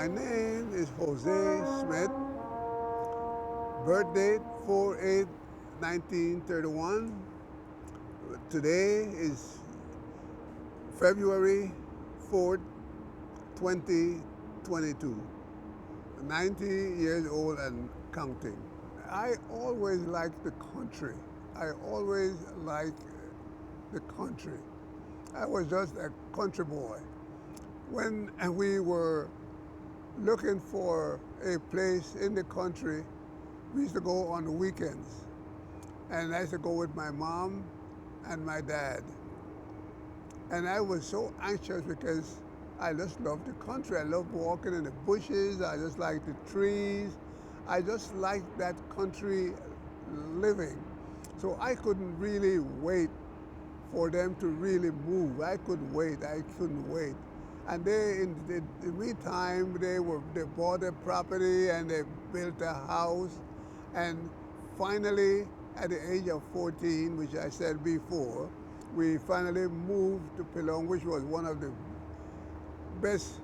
My name is Jose Smith. Birth date 4/8/1931. Today is February 4th, 2022. 90 years old and counting. I always liked the country. I always liked the country. I was just a country boy. When we were looking for a place in the country, we used to go on the weekends. And I used to go with my mom and my dad. And I was so anxious because I just loved the country. I loved walking in the bushes. I just liked the trees. I just liked that country living. So I couldn't really wait for them to really move. I couldn't wait. I couldn't wait. And they, in the meantime, they bought a property and they built a house. And finally, at the age of 14, which I said before, we finally moved to Pilong, which was one of the best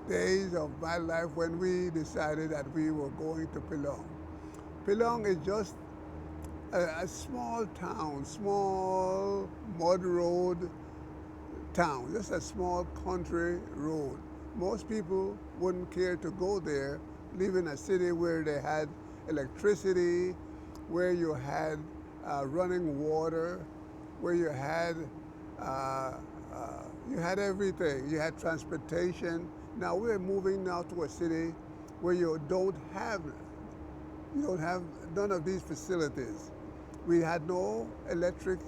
days of my life when we decided that we were going to Pilong. Pilong is just a small town, small mud road town, just a small country road. Most people wouldn't care to go there, live in a city where they had electricity, where you had running water, where uh, you had everything. You had transportation. Now we're moving now to a city where you don't have none of these facilities. We had no electric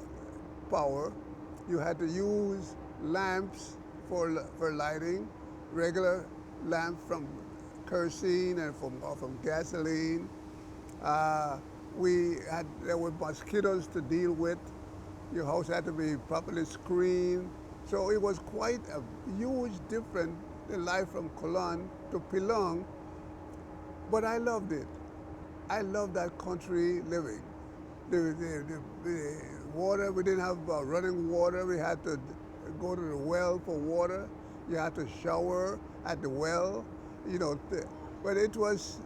power. You had to use lamps for lighting, regular lamps from kerosene and from gasoline. Uh, there were mosquitoes to deal with. Your house had to be properly screened. So it was quite a huge difference in life from Cologne to Pilong, but I loved it. I loved that country living. The water, we didn't have running water. We had to go to the well for water. You had to shower at the well, you know. But it was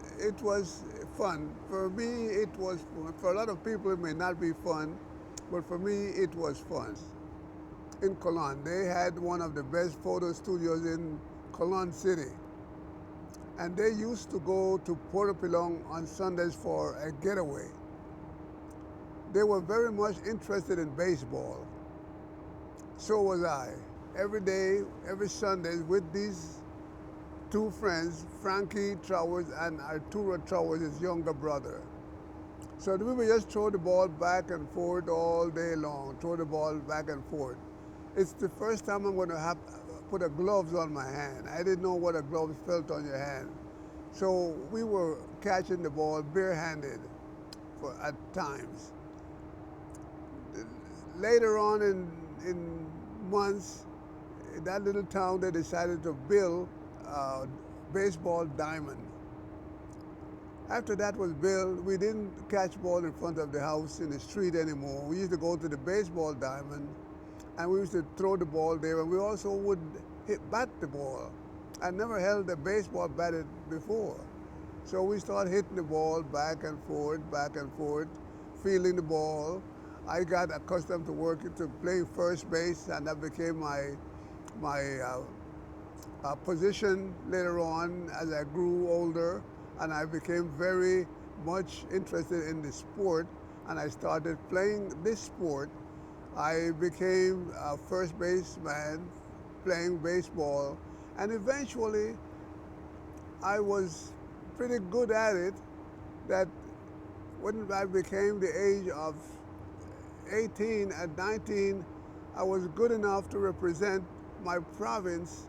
fun. For me, it was fun. For a lot of people, it may not be fun, but for me, it was fun. In Cologne, they had one of the best photo studios in Cologne City. And they used to go to Puerto Pilong on Sundays for a getaway. They were very much interested in baseball. So was I. Every day, every Sunday, with these two friends, Frankie Trowers and Arturo Trowers, his younger brother. So we would just throw the ball back and forth all day long, throw the ball back and forth. It's the first time I'm going to have put a gloves on my hand. I didn't know what a glove felt on your hand. So we were catching the ball barehanded at times. Later on in months, in that little town, they decided to build a baseball diamond. After that was built, we didn't catch ball in front of the house in the street anymore. We used to go to the baseball diamond and we used to throw the ball there, and we also would bat the ball. I never held a baseball bat before. So we started hitting the ball back and forth, fielding the ball. I got accustomed to playing first base, and that became my position later on as I grew older, and I became very much interested in the sport, and I started playing this sport. I became a first baseman playing baseball, and eventually I was pretty good at it. That when I became the age of 18 and 19, I was good enough to represent my province.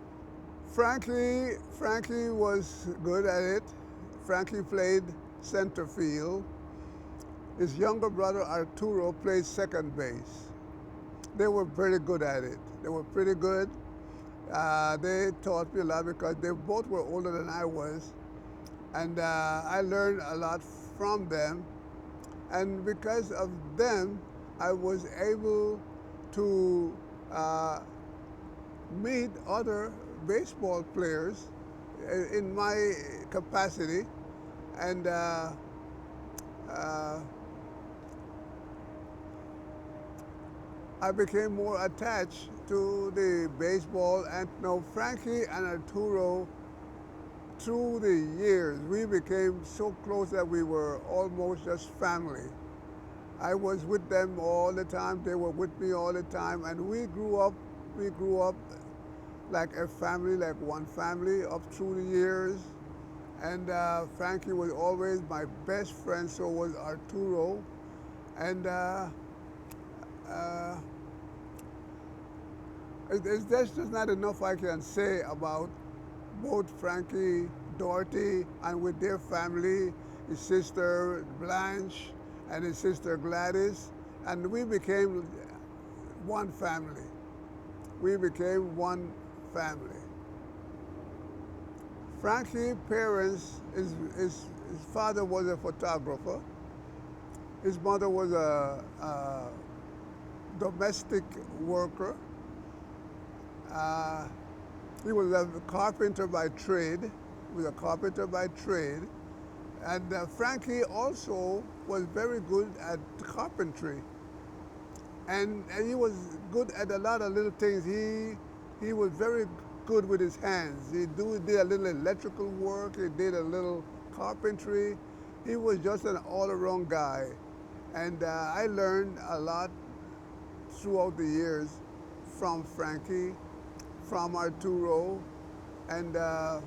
Frankie was good at it. Frankie played center field. His younger brother Arturo played second base. They were pretty good at it. They were pretty good. They taught me a lot because they both were older than I was, and I learned a lot from them. And because of them, I was able to meet other baseball players in my capacity, and uh, I became more attached to the baseball. And now Frankie and Arturo, through the years, we became so close that we were almost just family. I was with them all the time. They were with me all the time, and we grew up. We grew up like a family, like one family, up through the years. And Frankie was always my best friend. So was Arturo, and uh, there's just not enough I can say about both Frankie Doherty and with their family, his sister Blanche and his sister Gladys, and we became one family. We became one family. Frankie's parents, his father was a photographer. His mother was a domestic worker. Uh, he was a carpenter by trade. He was a carpenter by trade. And Frankie also was very good at carpentry. And he was good at a lot of little things. He was very good with his hands. Did a little electrical work. He did a little carpentry. He was just an all-around guy. And I learned a lot throughout the years from Frankie, from Arturo, and uh,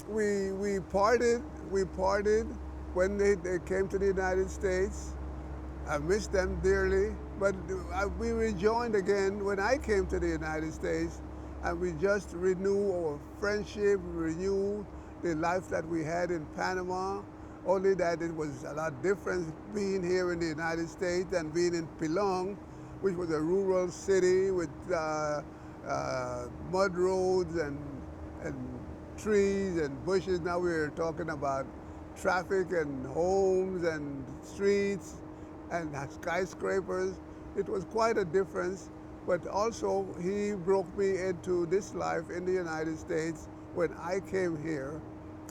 we parted when they came to the United States. I miss them dearly, but we rejoined again when I came to the United States, and we just renew our friendship, renew the life that we had in Panama. Only that it was a lot different being here in the United States and being in Pilong, which was a rural city with mud roads and trees and bushes. Now we're talking about traffic and homes and streets and skyscrapers. It was quite a difference, but also he broke me into this life in the United States when I came here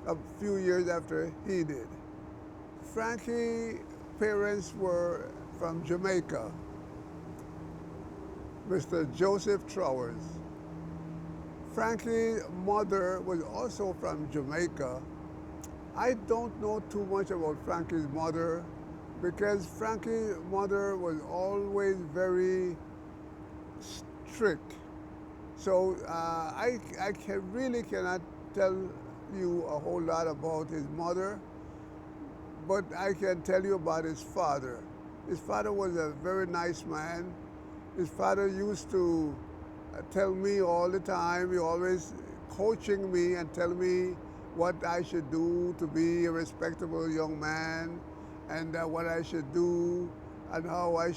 a few years after he did. Frankie's parents were from Jamaica, Mr. Joseph Trowers. Frankie's mother was also from Jamaica. I don't know too much about Frankie's mother because Frankie's mother was always very strict. So really cannot tell you a whole lot about his mother, but I can tell you about his father. His father was a very nice man. His father used to tell me all the time, he always coaching me and tell me what I should do to be a respectable young man, and what I should do and how I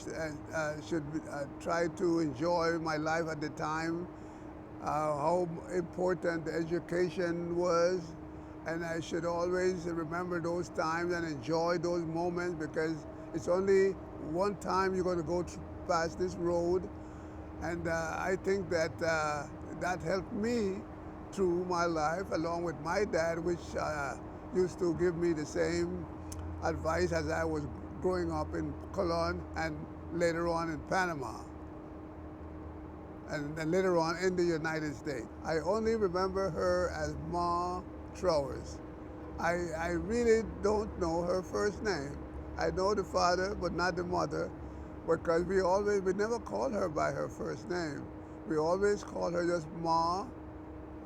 should try to enjoy my life at the time, how important education was, and I should always remember those times and enjoy those moments because it's only one time you're going to go past this road. And I think that that helped me through my life, along with my dad, which used to give me the same advice as I was growing up in Cologne and later on in Panama, and then later on in the United States. I only remember her as Ma Trowers. I really don't know her first name. I know the father, but not the mother, because we never called her by her first name. We always called her just Ma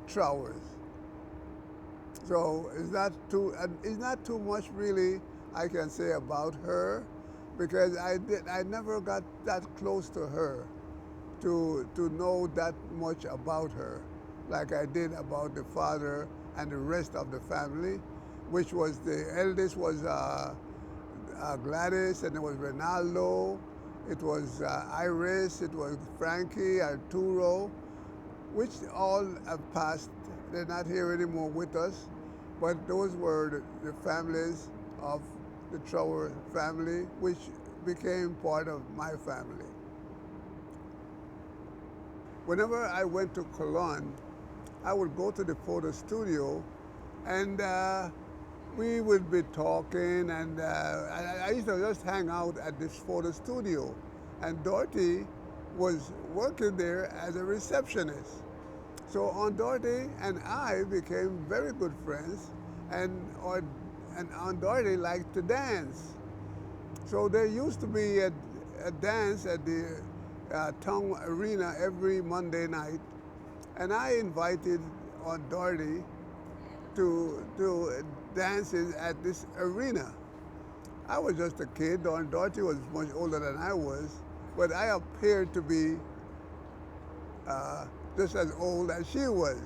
Trowers. So it's not too much really I can say about her, because I never got that close to her to know that much about her, like I did about the father and the rest of the family, which was the eldest was Gladys, and it was Ronaldo, it was Iris, it was Frankie, Arturo, which all have passed. They're not here anymore with us, but those were the families of the Trowers family, which became part of my family. Whenever I went to Cologne, I would go to the photo studio, and we would be talking, and I used to just hang out at this photo studio. And Dorothy was working there as a receptionist. So Aunt Dorothy and I became very good friends, and, our, and Aunt Dorothy liked to dance. So there used to be a dance at the town arena every Monday night, and I invited Aunt Dorothy to dances at this arena. I was just a kid. Aunt Dorothy was much older than I was, but I appeared to be uh, just as old as she was.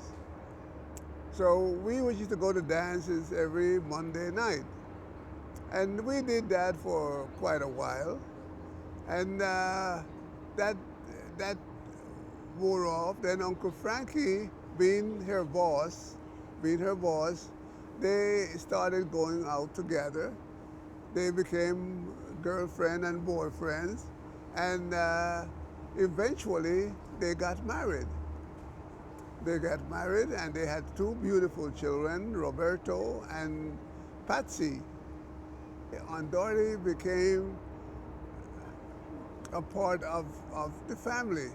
So we used to go to dances every Monday night, and we did that for quite a while, and that that wore off. Then Uncle Frankie, being her boss, being her boss, they started going out together. They became girlfriend and boyfriends, and eventually they got married. They got married, and they had two beautiful children, Roberto and Patsy. Aunt Dorothy became a part of the family.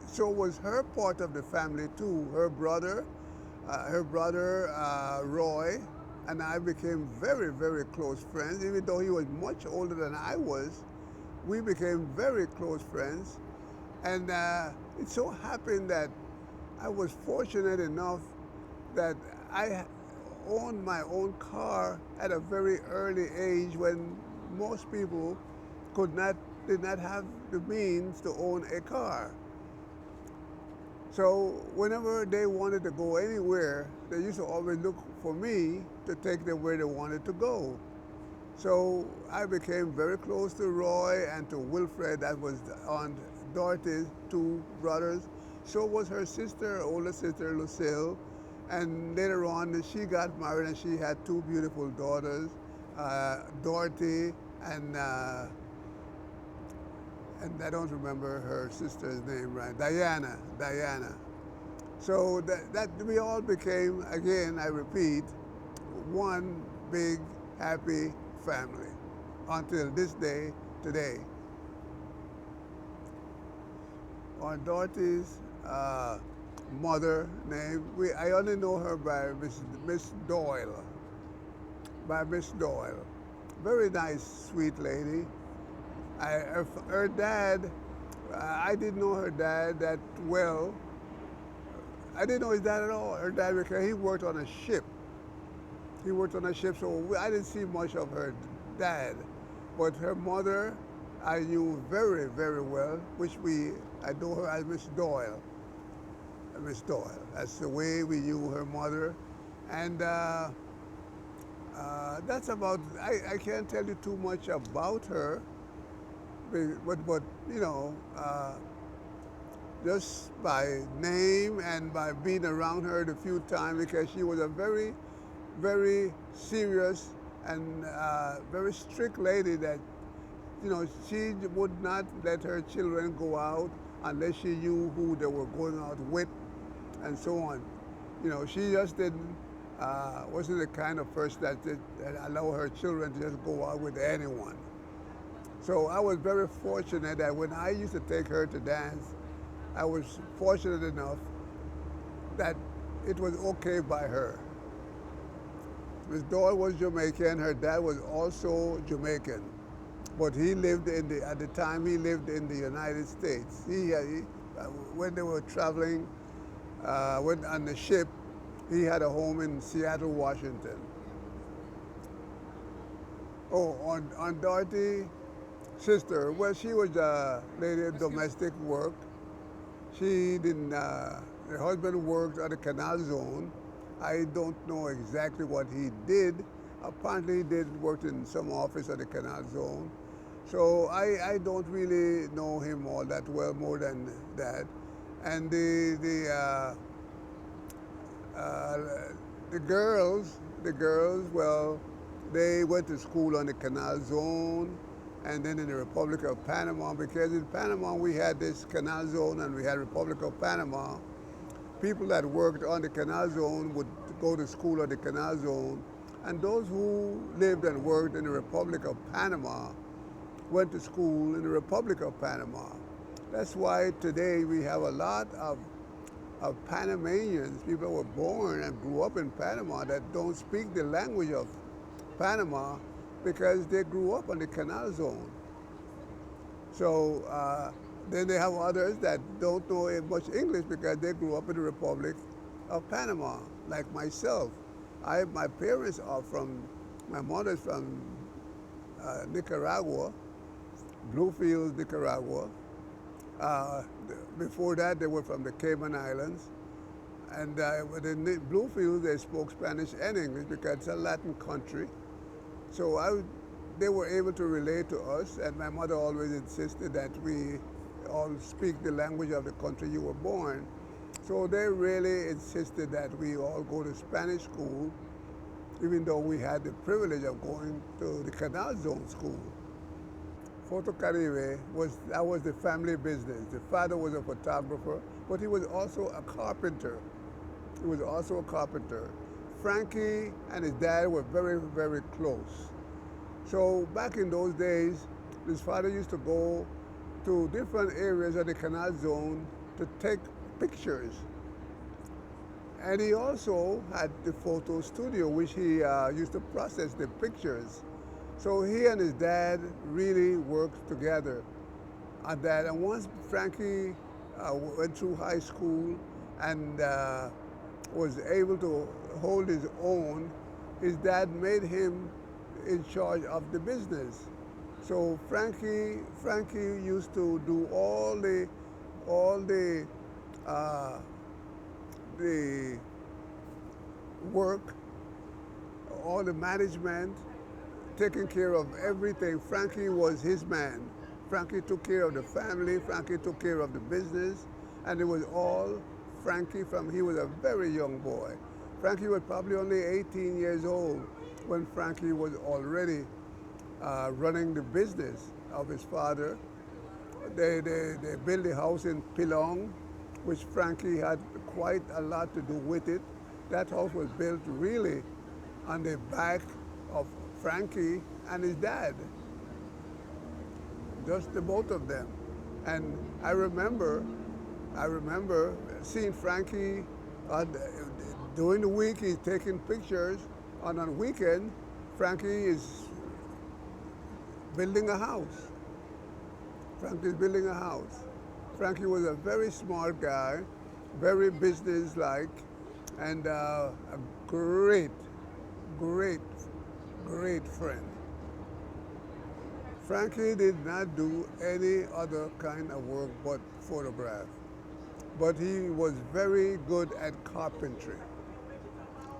So was her part of the family too. Her brother Roy, and I became very, very close friends. Even though he was much older than I was, we became very close friends. And it so happened that I was fortunate enough that I owned my own car at a very early age when most people could not did not have the means to own a car. So whenever they wanted to go anywhere, they used to always look for me to take them where they wanted to go. So I became very close to Roy and to Wilfred, that was Aunt Dorothy's two brothers. So was her sister, older sister Lucille. And later on, she got married and she had two beautiful daughters, Dorothy and I don't remember her sister's name right, Diana. So that we all became, again, I repeat, one big happy family until this day, today. Aunt Dorothy's mother name, I only know her by Miss Doyle, by Miss Doyle. Very nice, sweet lady. Her dad, I didn't know her dad that well. I didn't know his dad at all. Her dad, because he worked on a ship. He worked on a ship, so I didn't see much of her dad. But her mother, I knew very, very well, I know her as Miss Doyle. Miss Doyle. That's the way we knew her mother. And that's about, I can't tell you too much about her, but you know, just by name and by being around her the few times, because she was a very, very serious and very strict lady that, you know, she would not let her children go out unless she knew who they were going out with and so on. You know, she just wasn't the kind of person that allow her children to just go out with anyone. So I was very fortunate that when I used to take her to dance, I was fortunate enough that it was okay by her. Miss Doyle was Jamaican. Her dad was also Jamaican, but he lived at the time he lived in the United States. When they were traveling, went on the ship, he had a home in Seattle, Washington. Oh, on Dorothy, sister, well, she was a lady of domestic work. She didn't, her husband worked at the Canal Zone. I don't know exactly what he did. Apparently he did work in some office at the Canal Zone. So I don't really know him all that well, more than that. And the girls, well, they went to school on the Canal Zone, and then in the Republic of Panama, because in Panama we had this canal zone and we had Republic of Panama. People that worked on the canal zone would go to school on the canal zone, and those who lived and worked in the Republic of Panama went to school in the Republic of Panama. That's why today we have a lot of Panamanians, people who were born and grew up in Panama that don't speak the language of Panama because they grew up on the canal zone. So then they have others that don't know much English because they grew up in the Republic of Panama, like myself. My parents are from, my mother's from Nicaragua, Bluefields, Nicaragua. Uh, Before that, they were from the Cayman Islands. And in Bluefields, they spoke Spanish and English because it's a Latin country. So they were able to relate to us, and my mother always insisted that we all speak the language of the country you were born. So they really insisted that we all go to Spanish school, even though we had the privilege of going to the Canal Zone school. Foto Caribe that was the family business. The father was a photographer, but he was also a carpenter. He was also a carpenter. Frankie and his dad were very, very close. So back in those days, his father used to go to different areas of the canal zone to take pictures. And he also had the photo studio, which he used to process the pictures. So he and his dad really worked together on that. And once Frankie went through high school and was able to hold his own, his dad made him in charge of the business. So Frankie used to do the work, all the management, taking care of everything. Frankie was his man. Frankie took care of the family. Frankie took care of the business, and it was all Frankie he was a very young boy. Frankie was probably only 18 years old when Frankie was already running the business of his father. They built a house in Pilong, which Frankie had quite a lot to do with it. That house was built really on the back of Frankie and his dad, just the both of them. And I remember seeing Frankie during the week. He's taking pictures, and on weekend, Frankie is building a house. Frankie's building a house. Frankie was a very smart guy, very businesslike, and a great, great, great friend. Frankie did not do any other kind of work but photograph, but he was very good at carpentry.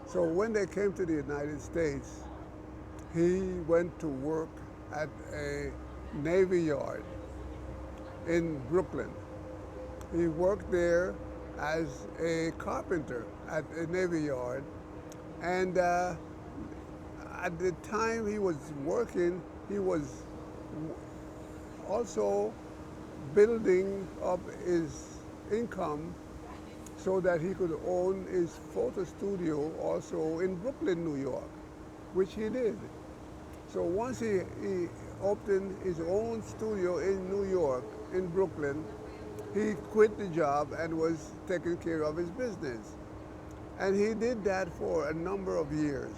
So when they came to the United States, he went to work at a Navy yard in Brooklyn. He worked there as a carpenter at a Navy yard, and at the time he was working, he was also building up his income so that he could own his photo studio also in Brooklyn, New York, which he did. So once he opened his own studio in New York, in Brooklyn, he quit the job and was taking care of his business. And he did that for a number of years.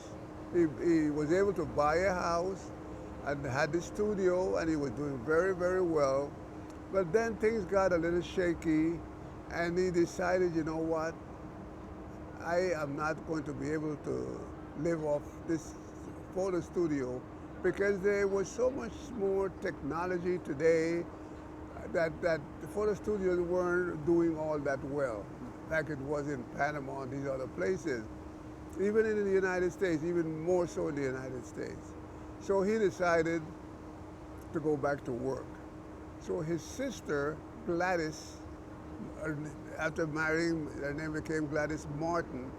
He was able to buy a house and had the studio, and he was doing very, very well. But then things got a little shaky, and he decided, you know what, I am not going to be able to live off this photo studio because there was so much more technology today that the photo studios weren't doing all that well, like it was in Panama and these other places. Even in the United States, even more so in the United States. So he decided to go back to work. So his sister, Gladys, after marrying, her name became Gladys Martin.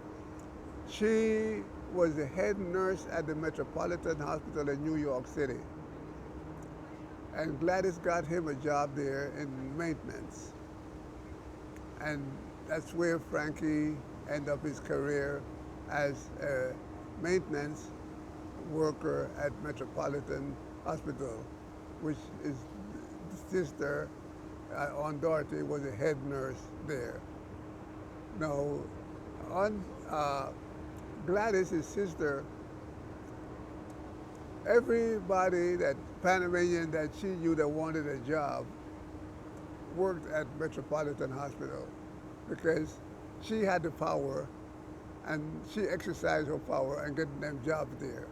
She was the head nurse at the Metropolitan Hospital in New York City. And Gladys got him a job there in maintenance. And that's where Frankie ended up his career as a maintenance worker at Metropolitan Hospital, which is the sister on Dorothy was a head nurse there. Now, on Gladys, his sister, everybody that Panamanian that she knew that wanted a job worked at Metropolitan Hospital because she had the power and she exercised her power and getting them jobs there.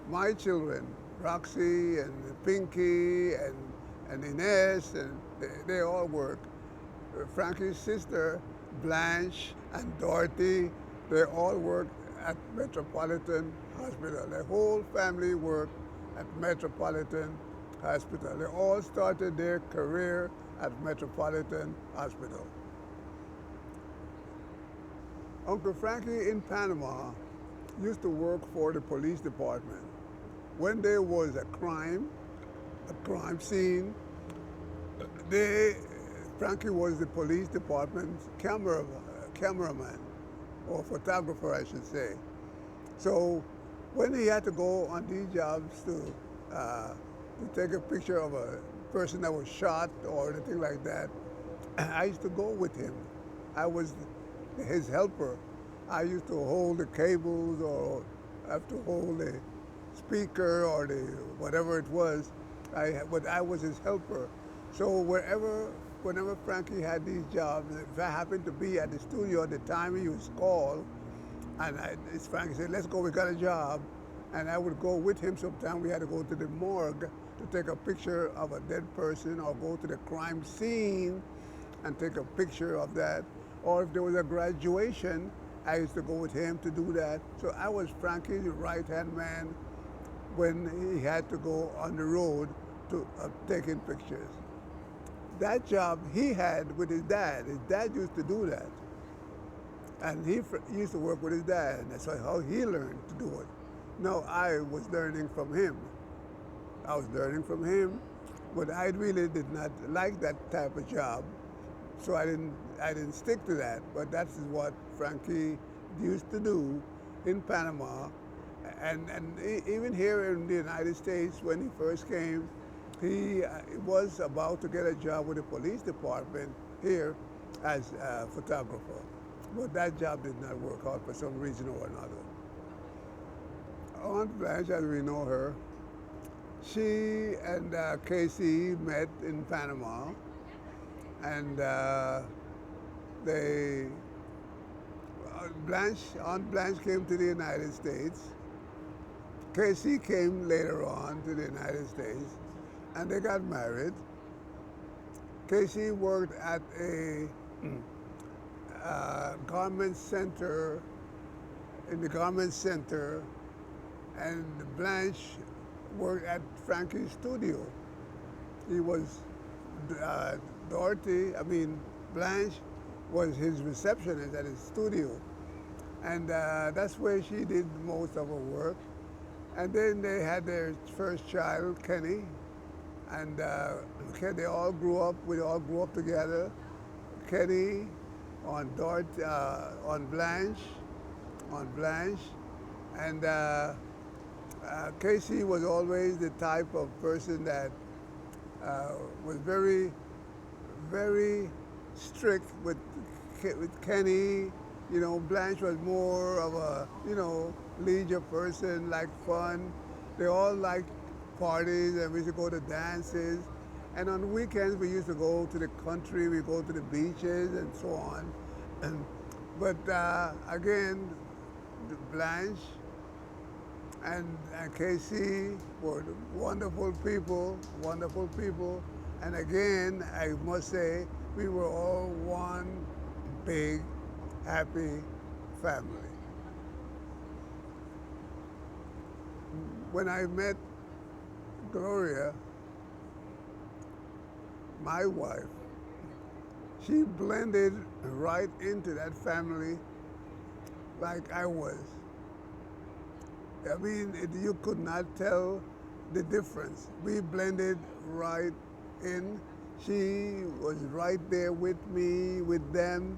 My children, Roxy and Pinky and Inez, and they all work. Frankie's sister, Blanche and Dorothy, they all work at Metropolitan Hospital. The whole family worked at Metropolitan Hospital. They all started their career at Metropolitan Hospital. Uncle Frankie in Panama used to work for the police department. When there was a crime scene, they, Frankie was the police department's cameraman, or photographer, I should say. So when he had to go on these jobs to take a picture of a person that was shot or anything like that, I used to go with him. I was his helper. I used to hold the cables or have to hold the speaker or the whatever it was. But I was his helper. So whenever Frankie had these jobs, if I happened to be at the studio at the time, he was called, and Frankie said, "Let's go, we got a job." And I would go with him. Sometimes we had to go to the morgue to take a picture of a dead person or go to the crime scene and take a picture of that. Or if there was a graduation, I used to go with him to do that. So I was Frankie's right-hand man when he had to go on the road to taking pictures. That job he had with his dad. His dad used to do that. And he used to work with his dad. And that's how he learned to do it. No, I was learning from him. I was learning from him, but I really did not like that type of job. So I didn't stick to that. But that's what Frankie used to do in Panama. And even here in the United States, when he first came, he was about to get a job with the police department here as a photographer. But that job did not work out for some reason or another. Aunt Blanche, as we know her, she and Casey met in Panama, and Aunt Blanche came to the United States. Casey came later on to the United States, and they got married. Casey worked at a garment center, in the garment center, and Blanche worked at Frankie's studio. He was, Blanche was his receptionist at his studio. And that's where she did most of her work. And then they had their first child, Kenny. And they all grew up, we all grew up together. Kenny on Blanche, and Casey was always the type of person that was very, very strict with Kenny. You know, Blanche was more of a, leisure person, liked fun. They all liked parties, and we used to go to dances. And on weekends, we used to go to the country, we go to the beaches and so on. But again, Blanche and Casey were wonderful people. And again, I must say, we were all one big, happy family. When I met Gloria, my wife, she blended right into that family like I was. I mean, you could not tell the difference. We blended right in. She was right there with me, with them.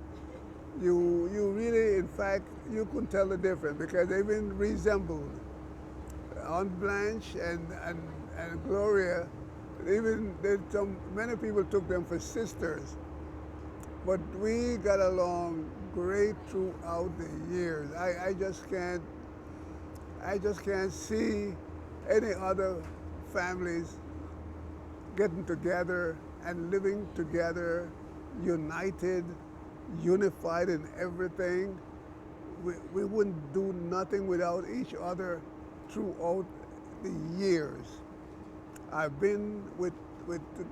You really, in fact, you couldn't tell the difference because they even resembled Aunt Blanche and Gloria. Even many people took them for sisters, but we got along great throughout the years. I just can't see any other families getting together and living together, united, unified in everything. We wouldn't do nothing without each other throughout the years. I've been with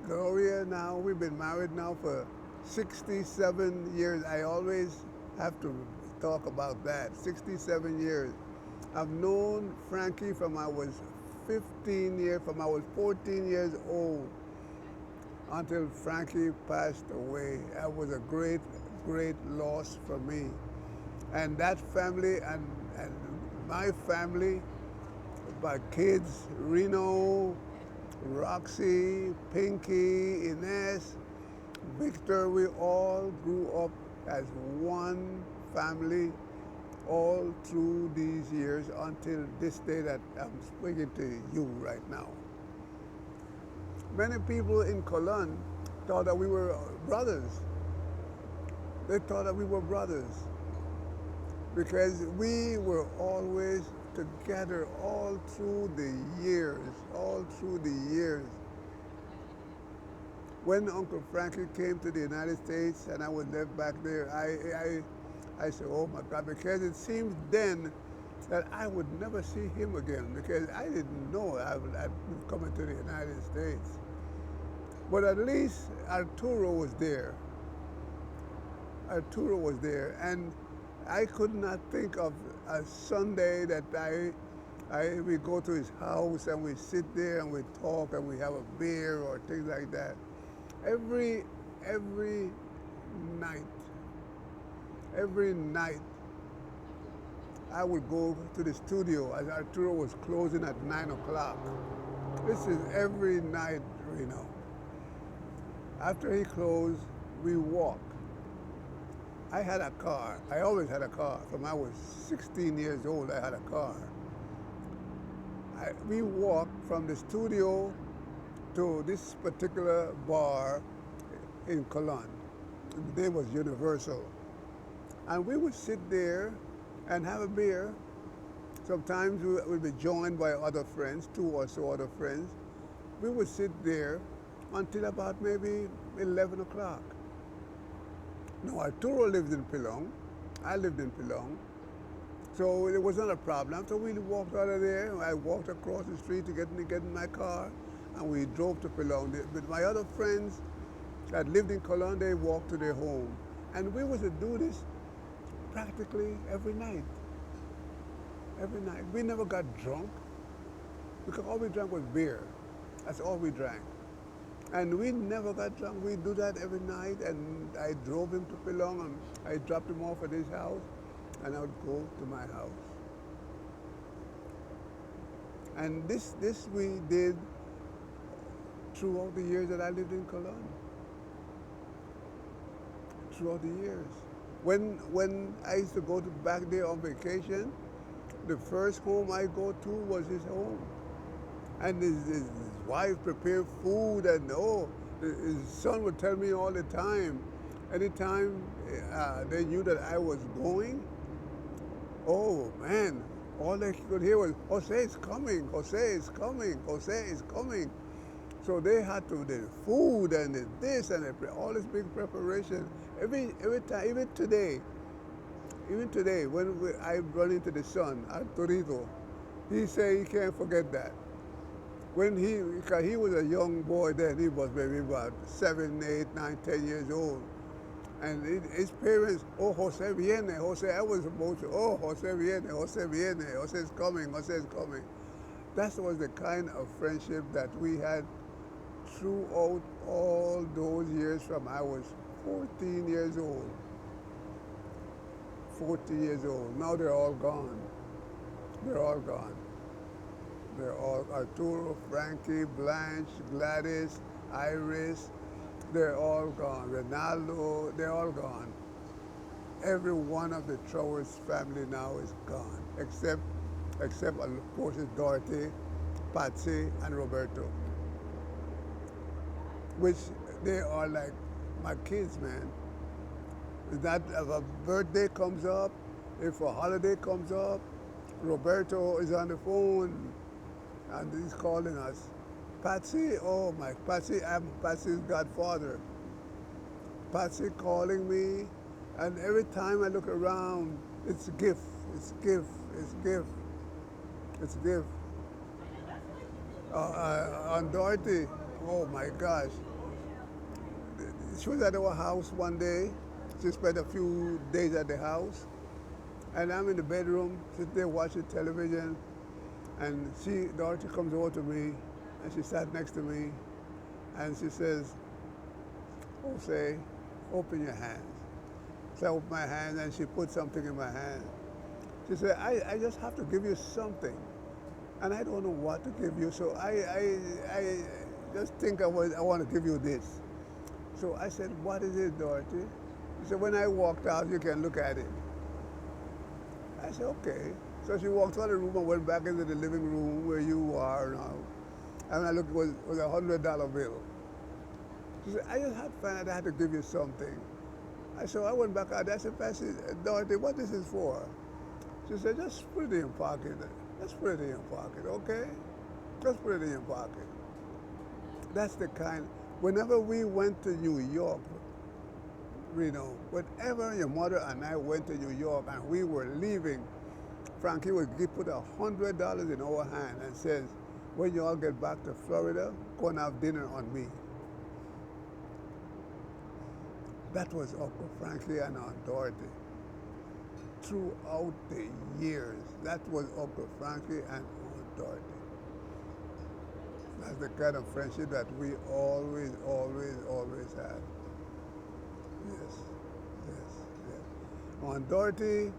Gloria now. We've been married now for 67 years. I always have to talk about that. 67 years. I've known Frankie from I was 14 years old until Frankie passed away. That was a great, great loss for me. And that family and my family, my kids, Reno, Roxy, Pinky, Ines, Victor, we all grew up as one family all through these years until this day that I'm speaking to you right now. Many people in Cologne thought that we were brothers. They thought that we were brothers because we were always together all through the years, all through the years. When Uncle Frankie came to the United States and I was left back there, I said, oh my God, because it seemed then that I would never see him again because I didn't know I'd be coming to the United States. But at least Arturo was there. Arturo was there, and I could not think of a Sunday that we go to his house and we sit there and we talk and we have a beer or things like that. Every night, every night, I would go to the studio as Arturo was closing at 9 o'clock. This is every night, you know. After he closed, we walk. I had a car. I always had a car. From I was 16 years old, I had a car. We walked from the studio to this particular bar in Cologne. The name was Universal. And we would sit there and have a beer. Sometimes we would be joined by other friends, 2 or so other friends. We would sit there until about maybe 11 o'clock. Now, Arturo lived in Pilong. I lived in Pilong. So it was not a problem. So we walked out of there. I walked across the street to get in my car, and we drove to Pilong. But my other friends that lived in Cologne, they walked to their home. And we was to do this practically every night. Every night. We never got drunk because all we drank was beer. That's all we drank. And we never got drunk. We do that every night, and I drove him to Pilong, and I dropped him off at his house, and I would go to my house. And this we did throughout the years that I lived in Cologne. Throughout the years. When I used to go back there on vacation, the first home I go to was his home. And his wife prepared food, and his son would tell me all the time, anytime they knew that I was going, oh man, all they could hear was, Jose is coming, Jose is coming, Jose is coming. So they had to, the food and this and all this big preparation. Every time, even today, when I run into the son, Arturito, he say he can't forget that. Because he was a young boy then, he was maybe about 7, 8, 9, 10 years old. And his parents, oh, Jose viene, Jose, I was supposed to, oh, Jose viene, Jose is coming, Jose is coming. That was the kind of friendship that we had throughout all those years from I was 14 years old. 14 years old. Now they're all gone. They're all gone. They're all Arturo, Frankie, Blanche, Gladys, Iris. They're all gone. Ronaldo, they're all gone. Every one of the Trowers family now is gone, except of course it's Dorothy, Patsy, and Roberto, which they are like my kids, man. That if a birthday comes up, if a holiday comes up, Roberto is on the phone and he's calling us. Patsy, oh my, Patsy, I'm Patsy's godfather. Patsy calling me, and every time I look around, it's a gift, it's a gift, it's a gift, it's a gift. On Dorothy, oh my gosh, she was at our house one day. She spent a few days at the house, and I'm in the bedroom, sitting there watching television, and Dorothy comes over to me, and she sat next to me, and she says, Jose, open your hands. So I open my hands, and she put something in my hand. She said, I just have to give you something, and I don't know what to give you, so I just think I want to give you this. So I said, what is it, Dorothy? She said, when I walked out, you can look at it. I said, okay. So she walked out of the room and went back into the living room where you are now. And I looked, it was $100 bill. She said, I just had to find out I had to give you something. So I went back out there. I said, Pastor Dorothy, what this is for? She said, just put it in your pocket. Just put it in your pocket, okay? Just put it in your pocket. That's the kind. Whenever we went to New York, whenever your mother and I went to New York and we were leaving, Frankie would put $100 in our hand and says, when you all get back to Florida, go and have dinner on me. That was Uncle Frankie and Aunt Dorothy. Throughout the years, that was Uncle Frankie and Aunt Dorothy. That's the kind of friendship that we always, always, always had. Yes, yes, yes. Aunt Dorothy,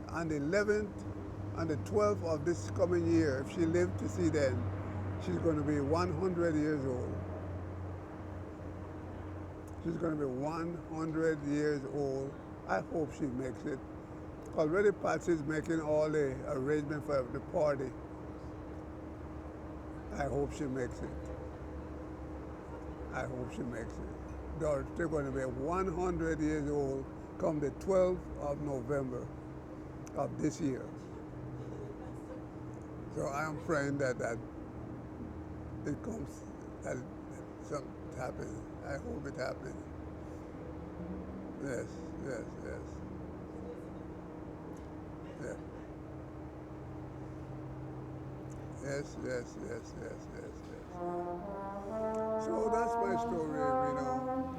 on the 11th, on the 12th of this coming year, if she lived to see then, she's going to be 100 years old. She's going to be 100 years old. I hope she makes it. Already Patsy's making all the arrangements for the party. I hope she makes it. I hope she makes it. They're going to be 100 years old come the 12th of November of this year. So I am praying that it comes, that something happens. I hope it happens. Yes, yes, yes. Yeah. Yes, yes, yes, yes, yes, yes. So that's my story, Reno.